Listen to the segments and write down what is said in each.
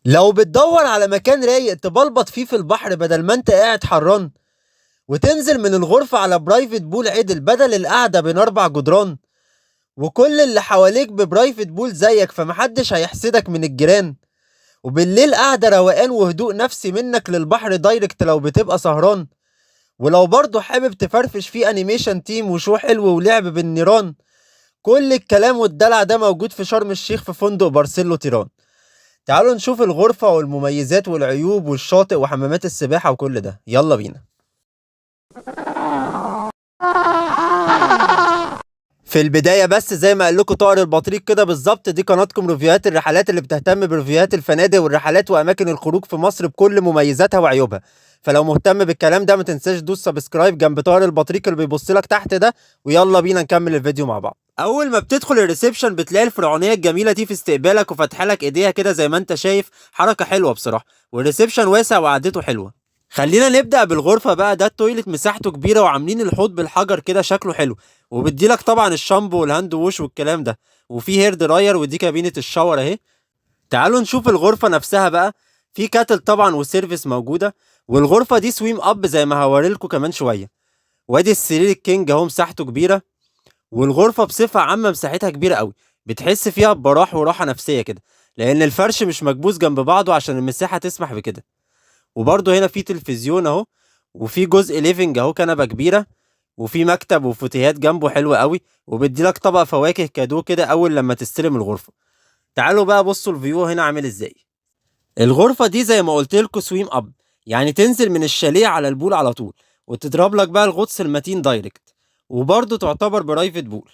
لو بتدور على مكان رايق تبلبط فيه في البحر بدل ما انت قاعد حران، وتنزل من الغرفة على برايفت بول عدل بدل القعدة بين 4 جدران، وكل اللي حواليك ببرايفت بول زيك فمحدش هيحسدك من الجيران، وبالليل قاعدة روقان وهدوء نفسي منك للبحر دايركت لو بتبقى سهران، ولو برضه حابب تفرفش فيه انيميشن تيم وشو حلو ولعب بالنيران. كل الكلام والدلع ده موجود في شرم الشيخ في فندق بارسيلو تيران. تعالوا نشوف الغرفة والمميزات والعيوب والشاطئ وحمامات السباحة وكل ده، يلا بينا. في البداية بس زي ما قال لكم طائر البطريق كده بالظبط، دي قناتكم ريفيوهات الرحلات اللي بتهتم بريفيوهات الفنادق والرحلات وأماكن الخروج في مصر بكل مميزاتها وعيوبها. فلو مهتم بالكلام ده ما تنساش دوس سبسكرايب جنب طائر البطريق اللي بيبص لك تحت ده، ويلا بينا نكمل الفيديو مع بعض. اول ما بتدخل الريسبشن بتلاقي الفرعونيه الجميله دي في استقبالك وفاتحه لك ايديها كده زي ما انت شايف، حركه حلوه بصراحه، والريسبشن واسع وقعدته حلوه. خلينا نبدا بالغرفه بقى. ده التويلت مساحته كبيره وعاملين الحوض بالحجر كده شكله حلو، وبيديلك طبعا الشامبو والهاند ووش والكلام ده، وفي هير دراير، ودي كابينه الشاور اهي. تعالوا نشوف الغرفه نفسها بقى. في كاتل طبعا وسيرفيس موجوده، والغرفه دي سويم اب زي ما هوريلكوا كمان شويه. وادي السرير الكينج اهو مساحته كبيره، والغرفه بصفه عامه مساحتها كبيره قوي، بتحس فيها براح وراحه نفسيه كده، لان الفرش مش مكبوس جنب بعضه عشان المساحه تسمح بكده. وبرده هنا في تلفزيون اهو، وفي جزء ليفنج اهو، كنبه كبيره، وفي مكتب وفوتيهات جنبه حلوه قوي، وبيديلك طبق فواكه كادو كده اول لما تستلم الغرفه. تعالوا بقى بصوا الفيو هنا عامل ازاي. الغرفه دي زي ما قلت لكم سويم اب، يعني تنزل من الشاليه على البول على طول، وتضرب لك بقى الغطس المتين دايركت، وبرده تعتبر برايفت بول.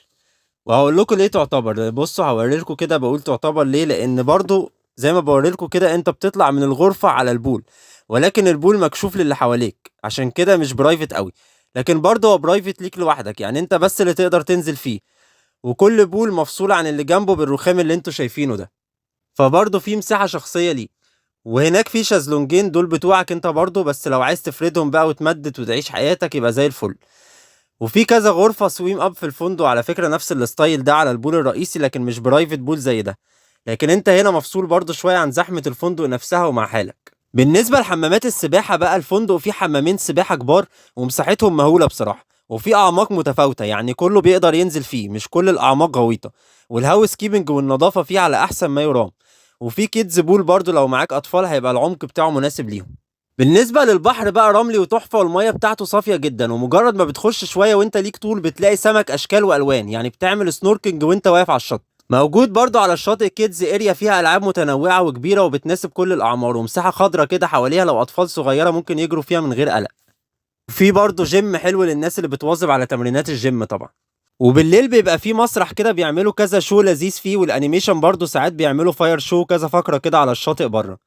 وهقول لكم ليه تعتبر. بصوا هوري لكم كده، بقول تعتبر ليه لان برضو زي ما بوري لكم كده انت بتطلع من الغرفه على البول، ولكن البول مكشوف للي حواليك، عشان كده مش برايفت قوي. لكن برضه هو برايفت ليك لوحدك، يعني انت بس اللي تقدر تنزل فيه، وكل بول مفصول عن اللي جنبه بالرخام اللي انتوا شايفينه ده، فبرضه في مساحه شخصيه ليك. وهناك في شازلونجين دول بتوعك انت برضه، بس لو عايز تفردهم بقى وتمدد وتعيش حياتك يبقى زي الفل. وفي كذا غرفة سويم اب في الفندق على فكرة، نفس الستايل ده على البول الرئيسي، لكن مش برايفت بول زي ده. لكن انت هنا مفصول برضه شوية عن زحمة الفندق نفسها ومع حالك. بالنسبة لحمامات السباحة بقى، الفندق فيه حمامين سباحة كبار ومساحتهم مهولة بصراحة، وفي أعماق متفاوتة، يعني كله بيقدر ينزل فيه، مش كل الأعماق غويطة، والهاوس كيبنج والنظافة فيه على أحسن ما يرام. وفي كيدز بول برضه، لو معاك أطفال هيبقى العمق بتاعه مناسب ليهم. بالنسبة للبحر بقى رملي وتحفة، والمية بتاعته صافية جدا، ومجرد ما بتخش شوية وانت ليك طول بتلاقي سمك اشكال والوان، يعني بتعمل سنوركينج وانت واقف على الشط. موجود برضو على الشاطئ كيدز اريا فيها العاب متنوعة وكبيرة وبتناسب كل الاعمار، ومساحة خضرة كده حواليها لو اطفال صغيرة ممكن يجروا فيها من غير قلق. في برضو جيم حلو للناس اللي بتواظب على تمرينات الجيم طبعا. وبالليل بيبقى في مسرح كده بيعملوا كذا شو لذيذ فيه، والانيميشن برضو ساعات بيعملوا فاير شو كذا فقرة كده على الشاطئ بره.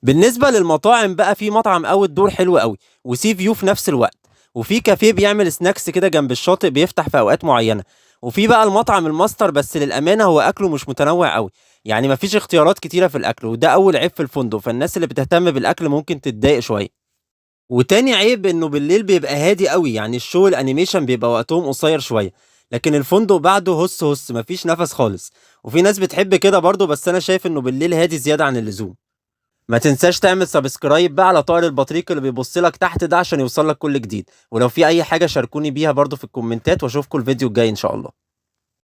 بالنسبة للمطاعم بقى، في مطعم اوت دور حلو قوي وسي فيو في نفس الوقت، وفي كافيه بيعمل سناكس كده جنب الشاطئ بيفتح في اوقات معينة. وفي بقى المطعم الماستر، بس للأمانة هو أكله مش متنوع قوي، يعني مفيش اختيارات كتيرة في الأكل، وده أول عيب في الفندق، فالناس اللي بتهتم بالأكل ممكن تتضايق شوية. وتاني عيب إنه بالليل بيبقى هادي قوي، يعني الشو الأنيميشن بيبقى وقتهم قصير شوية، لكن الفندق بعده هس هس مفيش نفس خالص. وفي ناس بتحب كده برضه، بس أنا شايف إنه بالليل هادي زيادة عن اللزوم. ما تنساش تعمل سبسكرايب بقى على طائر البطريق اللي بيبص لك تحت ده عشان يوصل لك كل جديد، ولو في اي حاجة شاركوني بيها برضو في الكومنتات، واشوفكم الفيديو الجاي ان شاء الله.